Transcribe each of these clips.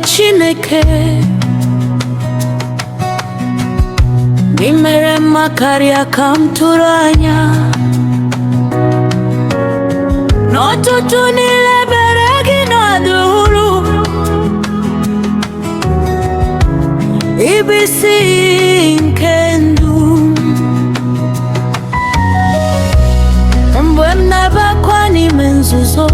Chineke Ị mere mma karịa ka m tụrụ anya N'ọtụtụ niile bere gị n'ọdụrụ Ịbụ isi nke ndụ Mgbe m na-abakwa n'ime nzuzo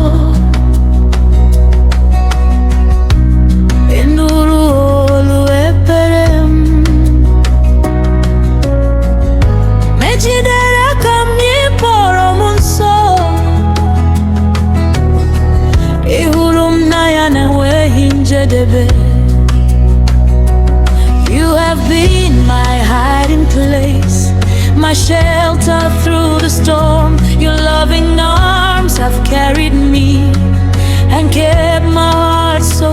You have been my hiding place, my shelter through the storm. Your loving arms have carried me and kept my heart so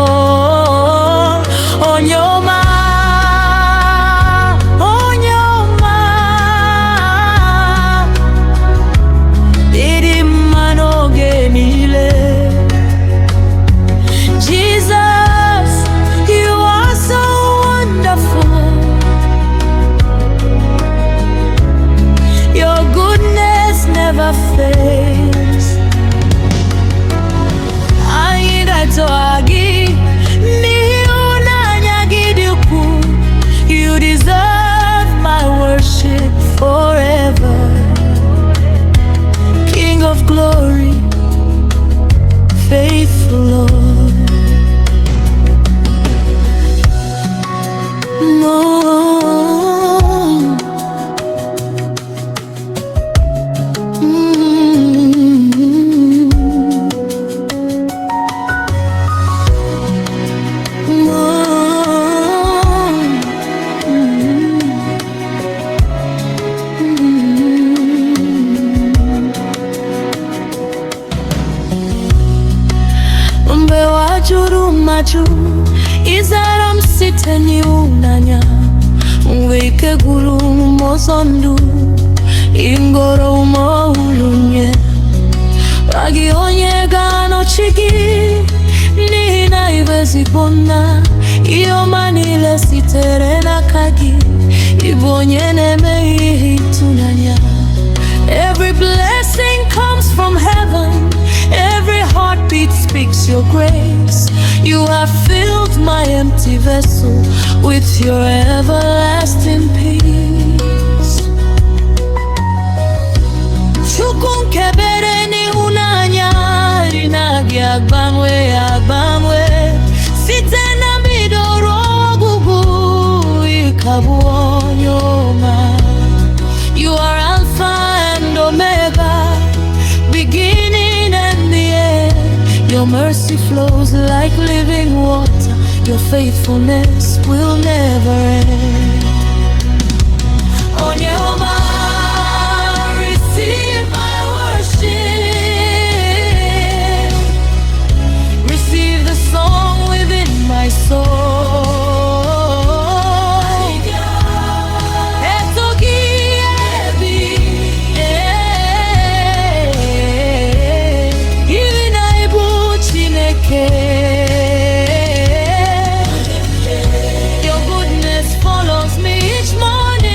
warm. Onye Oma, Onye Oma, ịdị mma n'oge niile. Jesus, you are so wonderful. Your goodness never fails. Anyị ga-atọ gị n'ịhụnanya gị dị ukwuu. You deserve my worship forever. King of glory, faithful Lord. No. Mgbe wajuru maju ịzara m site n'ịhụnanya mgbe ike gwụrụ m ọzọ ndụ ịngọrọ m ọhụrụ nye gị onye ga-anọchi gị n'ihi na ị bụ ezigbo nna ihe ọma niile sitere n'aka gị ị bụ onye na-eme ihe ịtụnanya. Every blessing comes from heaven. Every heartbeat speaks your grace. You have filled my empty vessel with your everlasting peace. Chukwu nke bere n'ịhụnanya ịnaghị agbanwe agbanwe site na mbido ruo ọgwụgwụ ị ka bụ Onye Oma. You are Alpha and Omega, beginning and the end. Your mercy flows like living water. Your faithfulness will never end. Onye Oma, receive my worship. Receive the song within my soul. Your goodness follows me each morning.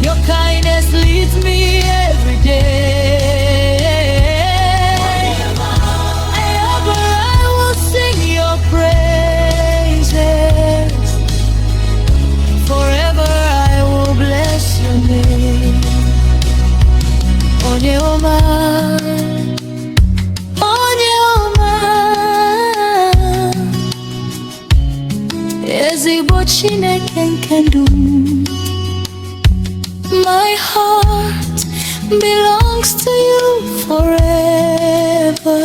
Your kindness leads me every day. Ever I will sing your praises. Forever I will bless your name. Onye Oma, ezigbo Chineke nke ndụ. My heart belongs to you forever.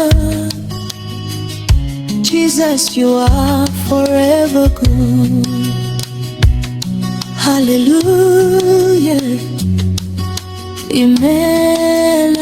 Jesus, you are forever good. Hallelujah. Amen.